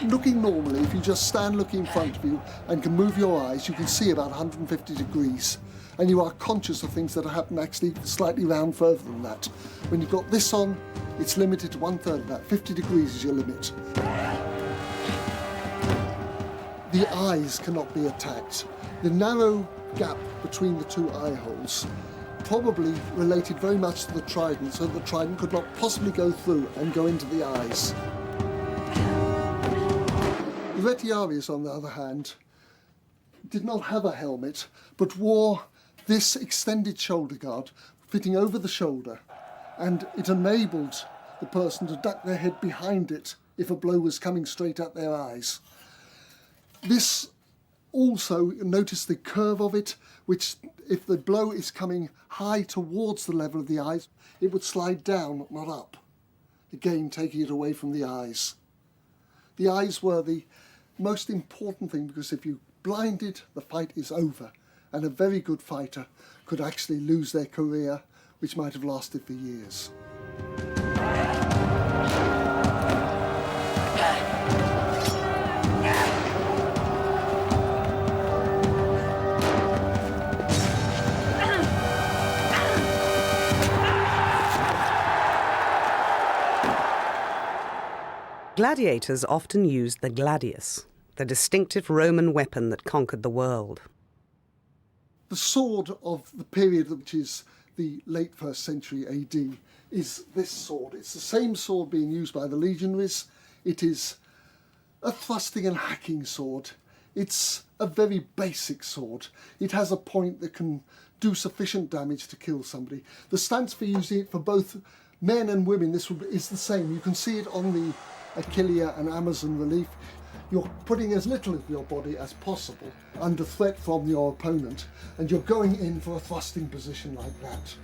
Looking normally, if you just stand looking in front of you and can move your eyes, you can see about 150 degrees. And you are conscious of things that happen actually slightly round further than that. When you've got this on, it's limited to 1/3 of that. 50 degrees is your limit. The eyes cannot be attacked. The narrow gap between the 2 eye holes probably related very much to the trident, so that the trident could not possibly go through and go into the eyes. The retiarius, on the other hand, did not have a helmet, but wore this extended shoulder guard fitting over the shoulder, and it enabled the person to duck their head behind it if a blow was coming straight at their eyes. This also, notice the curve of it, which if the blow is coming high towards the level of the eyes, it would slide down, not up, again taking it away from the eyes. The eyes were the most important thing, because if you blinded, the fight is over, and a very good fighter could actually lose their career, which might have lasted for years. Gladiators often used the gladius, the distinctive Roman weapon that conquered the world. The sword of the period, which is the late 1st century AD, is this sword. It's the same sword being used by the legionaries. It is a thrusting and hacking sword. It's a very basic sword. It has a point that can do sufficient damage to kill somebody. The stance for using it for both men and women is the same. You can see it on the Achillea and Amazon relief. You're putting as little of your body as possible under threat from your opponent, and you're going in for a thrusting position like that.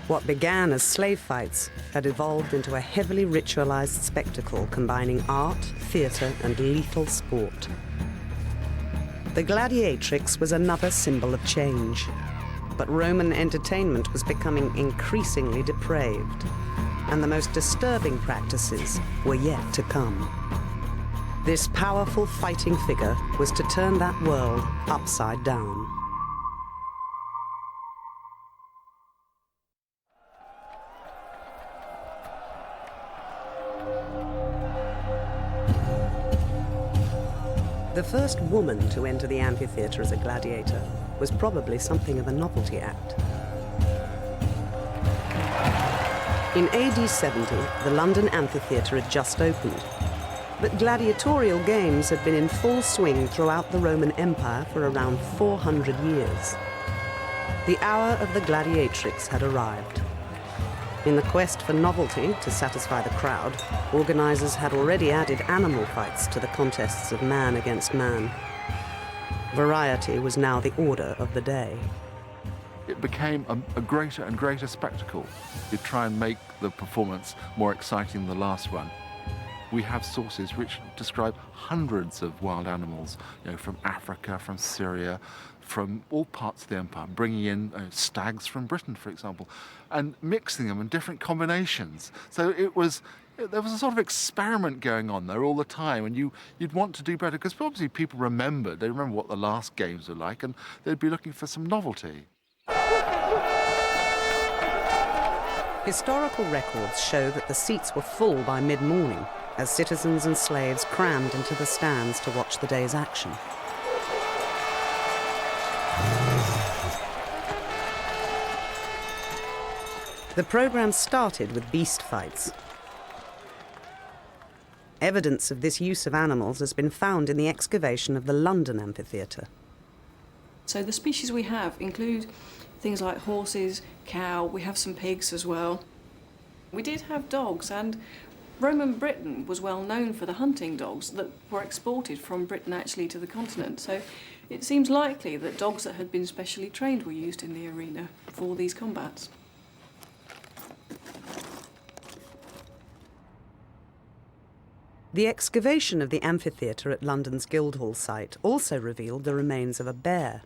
What began as slave fights had evolved into a heavily ritualized spectacle combining art, theatre, and lethal sport. The Gladiatrix was another symbol of change, but Roman entertainment was becoming increasingly depraved, and the most disturbing practices were yet to come. This powerful fighting figure was to turn that world upside down. The first woman to enter the amphitheatre as a gladiator was probably something of a novelty act. In AD 70, the London amphitheatre had just opened, but gladiatorial games had been in full swing throughout the Roman Empire for around 400 years. The hour of the Gladiatrix had arrived. In the quest for novelty to satisfy the crowd, organisers had already added animal fights to the contests of man against man. Variety was now the order of the day. It became a greater and greater spectacle. You try and make the performance more exciting than the last one. We have sources which describe hundreds of wild animals, from Africa, from Syria, from all parts of the empire, bringing in stags from Britain, for example, and mixing them in different combinations. So there was a sort of experiment going on there all the time, and you'd want to do better, because obviously people they remember what the last games were like, and they'd be looking for some novelty. Historical records show that the seats were full by mid-morning, as citizens and slaves crammed into the stands to watch the day's action. The programme started with beast fights. Evidence of this use of animals has been found in the excavation of the London amphitheatre. So the species we have include things like horses, cow, we have some pigs as well. We did have dogs, and Roman Britain was well known for the hunting dogs that were exported from Britain actually to the continent. So it seems likely that dogs that had been specially trained were used in the arena for these combats. The excavation of the amphitheatre at London's Guildhall site also revealed the remains of a bear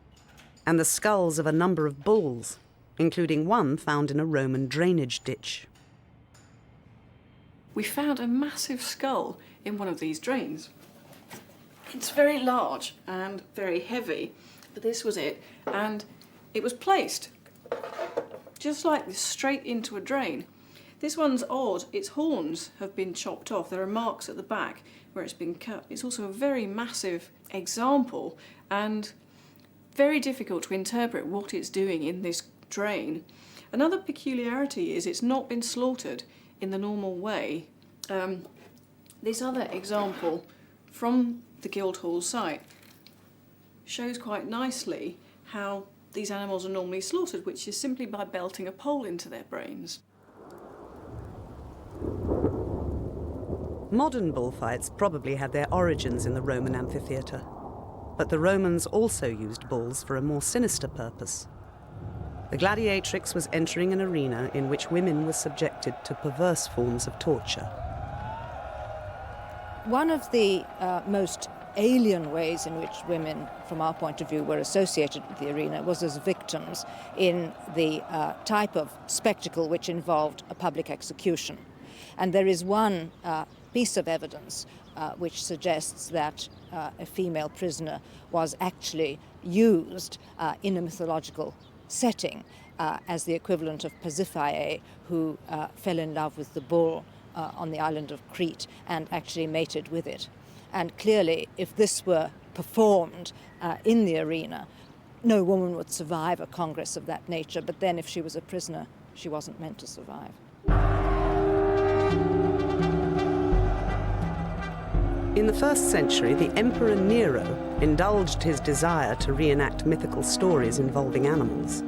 and the skulls of a number of bulls, including one found in a Roman drainage ditch. We found a massive skull in one of these drains. It's very large and very heavy, but this was it, and it was placed just like this, straight into a drain. This one's odd. Its horns have been chopped off. There are marks at the back where it's been cut. It's also a very massive example, and very difficult to interpret what it's doing in this drain. Another peculiarity is it's not been slaughtered in the normal way. This other example from the Guildhall site shows quite nicely how these animals are normally slaughtered, which is simply by belting a pole into their brains. Modern bullfights probably had their origins in the Roman amphitheatre, but the Romans also used bulls for a more sinister purpose. The Gladiatrix was entering an arena in which women were subjected to perverse forms of torture. One of the most alien ways in which women, from our point of view, were associated with the arena was as victims in the type of spectacle which involved a public execution. And there is one piece of evidence which suggests that a female prisoner was actually used in a mythological setting as the equivalent of Pasiphae, who fell in love with the bull on the island of Crete and actually mated with it. And clearly, if this were performed in the arena, no woman would survive a congress of that nature, but then if she was a prisoner, she wasn't meant to survive. In the 1st century, the Emperor Nero indulged his desire to reenact mythical stories involving animals.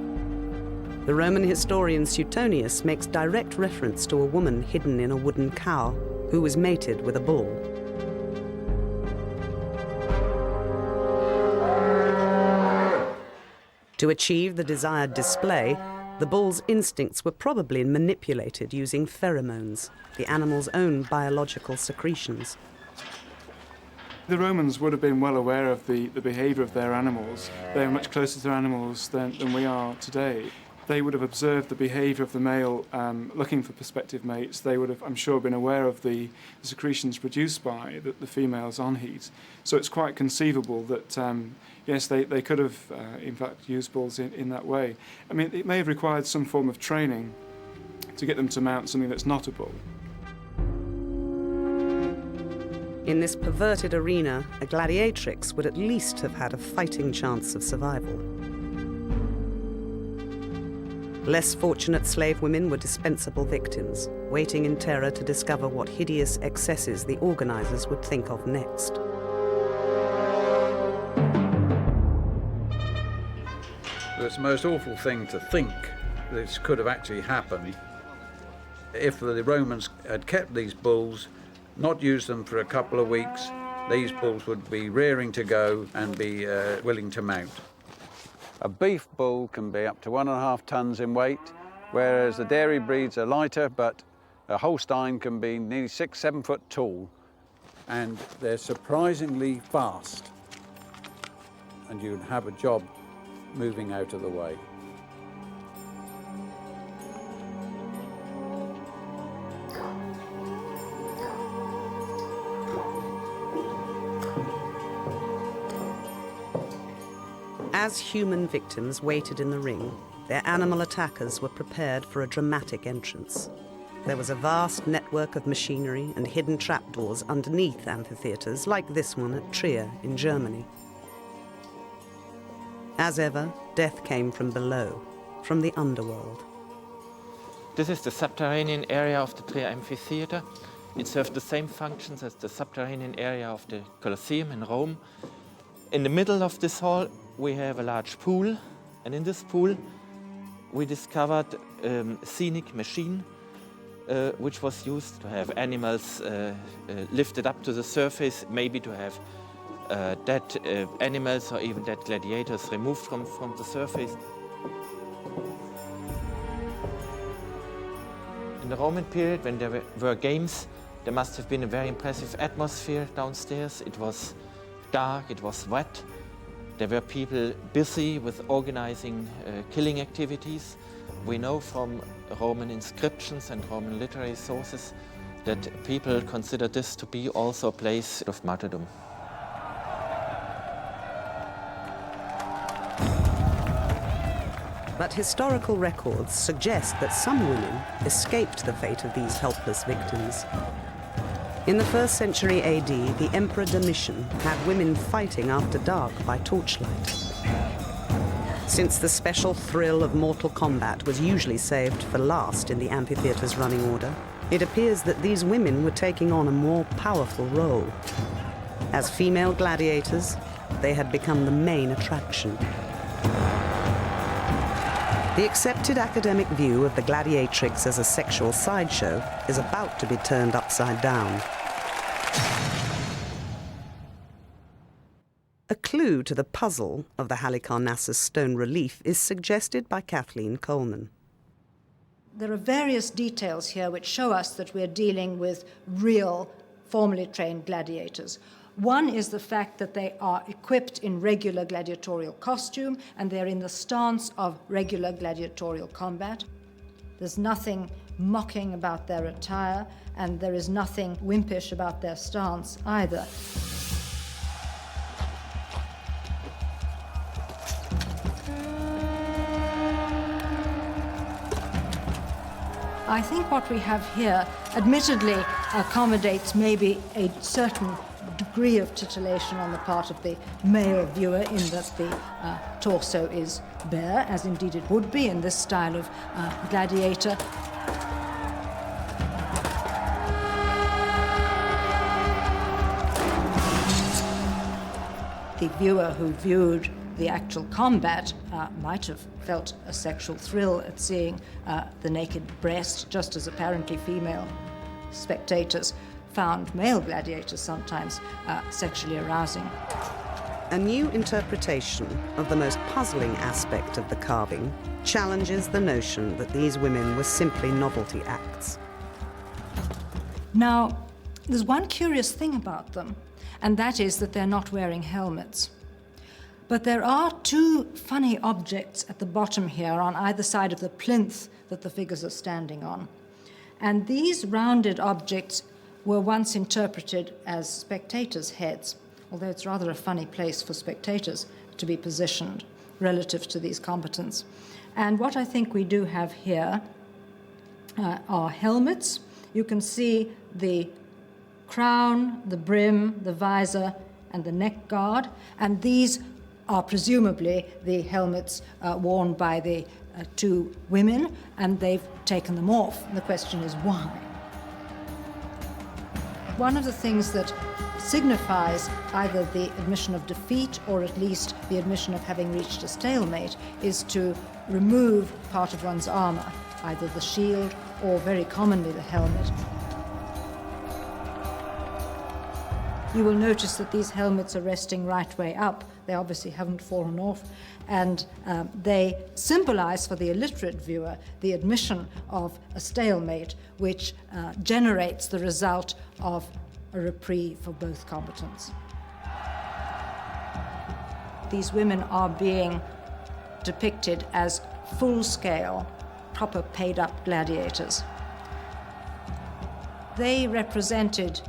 The Roman historian Suetonius makes direct reference to a woman hidden in a wooden cow who was mated with a bull. To achieve the desired display, the bull's instincts were probably manipulated using pheromones, the animal's own biological secretions. The Romans would have been well aware of the behaviour of their animals. They were much closer to animals than we are today. They would have observed the behaviour of the male looking for prospective mates. They would have, I'm sure, been aware of the secretions produced by the females on heat. So it's quite conceivable that, yes, they could have, in fact, used bulls in that way. I mean, it may have required some form of training to get them to mount something that's not a bull. In this perverted arena, a gladiatrix would at least have had a fighting chance of survival. Less fortunate slave women were dispensable victims, waiting in terror to discover what hideous excesses the organisers would think of next. It's the most awful thing to think this could have actually happened. If the Romans had kept these bulls, not used them for a couple of weeks, these bulls would be rearing to go and be willing to mount. A beef bull can be up to 1.5 tons in weight, whereas the dairy breeds are lighter, but a Holstein can be nearly 6-7 foot tall. And they're surprisingly fast. And you'd have a job moving out of the way. As human victims waited in the ring, their animal attackers were prepared for a dramatic entrance. There was a vast network of machinery and hidden trapdoors underneath amphitheatres like this one at Trier in Germany. As ever, death came from below, from the underworld. This is the subterranean area of the Trier amphitheatre. It served the same functions as the subterranean area of the Coliseum in Rome. In the middle of this hall, we have a large pool, and in this pool we discovered a scenic machine which was used to have animals lifted up to the surface, maybe to have dead animals or even dead gladiators removed from the surface. In the Roman period, when there were games, there must have been a very impressive atmosphere downstairs. It was dark, it was wet. There were people busy with organizing killing activities. We know from Roman inscriptions and Roman literary sources that people consider this to be also a place of martyrdom. But historical records suggest that some women escaped the fate of these helpless victims. In the 1st century AD, the Emperor Domitian had women fighting after dark by torchlight. Since the special thrill of mortal combat was usually saved for last in the amphitheatre's running order, it appears that these women were taking on a more powerful role. As female gladiators, they had become the main attraction. The accepted academic view of the Gladiatrix as a sexual sideshow is about to be turned upside down. A clue to the puzzle of the Halicarnassus stone relief is suggested by Kathleen Coleman. There are various details here which show us that we're dealing with real, formally trained gladiators. One is the fact that they are equipped in regular gladiatorial costume and they're in the stance of regular gladiatorial combat. There's nothing mocking about their attire, and there is nothing wimpish about their stance either. I think what we have here admittedly accommodates maybe a certain degree of titillation on the part of the male viewer in that the torso is bare, as indeed it would be in this style of gladiator. The viewer who viewed the actual combat might have felt a sexual thrill at seeing the naked breast, just as apparently female spectators found male gladiators sometimes sexually arousing. A new interpretation of the most puzzling aspect of the carving challenges the notion that these women were simply novelty acts. Now, there's one curious thing about them, and that is that they're not wearing helmets. But there are two funny objects at the bottom here on either side of the plinth that the figures are standing on. And these rounded objects were once interpreted as spectators' heads, although it's rather a funny place for spectators to be positioned relative to these combatants. And what I think we do have here are helmets. You can see the crown, the brim, the visor, and the neck guard, and these are presumably the helmets worn by the two women, and they've taken them off. The question is why? One of the things that signifies either the admission of defeat or at least the admission of having reached a stalemate is to remove part of one's armor, either the shield or very commonly the helmet. You will notice that these helmets are resting right way up. They obviously haven't fallen off, and they symbolize for the illiterate viewer the admission of a stalemate, which generates the result of a reprieve for both combatants. These women are being depicted as full-scale, proper paid-up gladiators. They represented,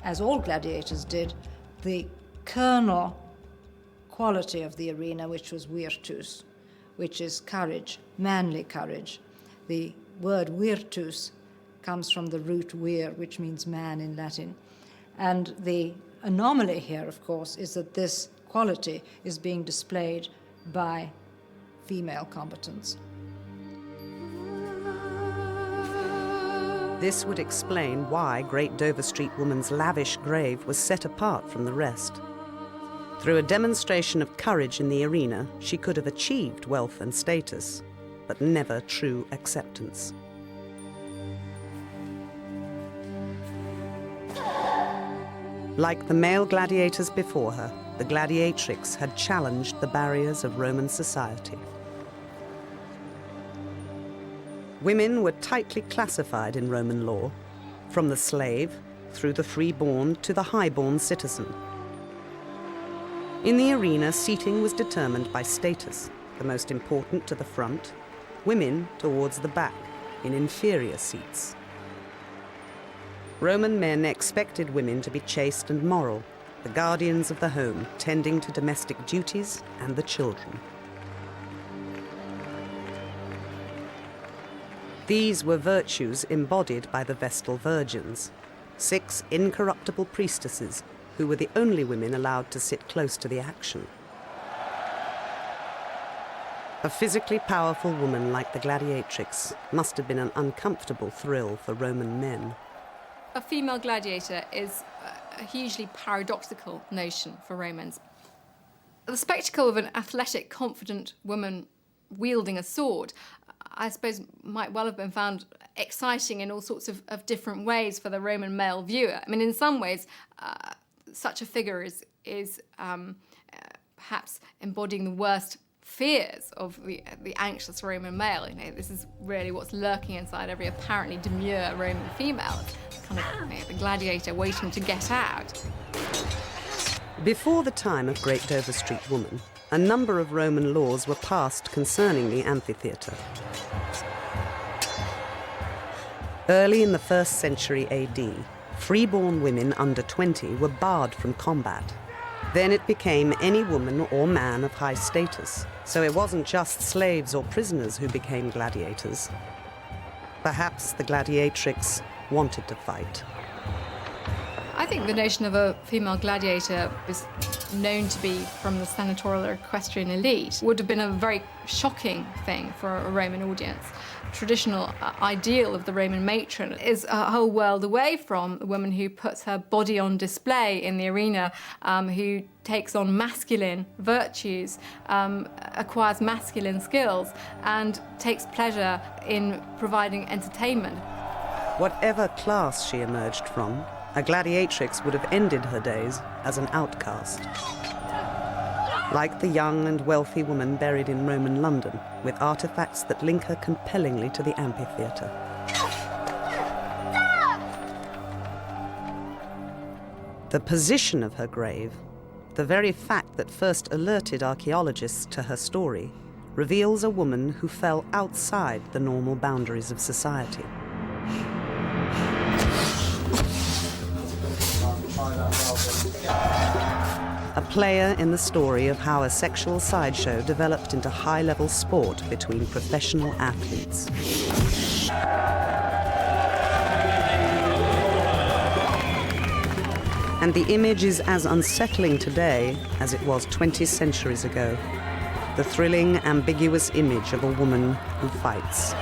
as all gladiators did, the kernel quality of the arena, which was virtus, which is courage, manly courage. The word virtus comes from the root vir, which means man in Latin. And the anomaly here, of course, is that this quality is being displayed by female combatants. This would explain why Great Dover Street woman's lavish grave was set apart from the rest. Through a demonstration of courage in the arena, she could have achieved wealth and status, but never true acceptance. Like the male gladiators before her, the Gladiatrix had challenged the barriers of Roman society. Women were tightly classified in Roman law, from the slave, through the freeborn to the highborn citizen. In the arena, seating was determined by status, the most important to the front, women towards the back, in inferior seats. Roman men expected women to be chaste and moral, the guardians of the home, tending to domestic duties and the children. These were virtues embodied by the Vestal Virgins, 6 incorruptible priestesses who were the only women allowed to sit close to the action. A physically powerful woman like the Gladiatrix must have been an uncomfortable thrill for Roman men. A female gladiator is a hugely paradoxical notion for Romans. The spectacle of an athletic, confident woman wielding a sword, I suppose, might well have been found exciting in all sorts of different ways for the Roman male viewer. I mean, in some ways, such a figure is perhaps embodying the worst fears of the anxious Roman male. You know, this is really what's lurking inside every apparently demure Roman female. It's kind of the gladiator waiting to get out. Before the time of Great Dover Street Woman, a number of Roman laws were passed concerning the amphitheatre. Early in the 1st century AD, freeborn women under 20 were barred from combat. Then it became any woman or man of high status, so it wasn't just slaves or prisoners who became gladiators. Perhaps the Gladiatrix wanted to fight. I think the notion of a female gladiator is known to be from the senatorial or equestrian elite. Would have been a very shocking thing for a Roman audience. Traditional ideal of the Roman matron is a whole world away from the woman who puts her body on display in the arena, who takes on masculine virtues, acquires masculine skills, and takes pleasure in providing entertainment. Whatever class she emerged from, a gladiatrix would have ended her days as an outcast. Like the young and wealthy woman buried in Roman London, with artifacts that link her compellingly to the amphitheatre. The position of her grave, the very fact that first alerted archaeologists to her story, reveals a woman who fell outside the normal boundaries of society. A player in the story of how a sexual sideshow developed into high-level sport between professional athletes. And the image is as unsettling today as it was 20 centuries ago. The thrilling, ambiguous image of a woman who fights.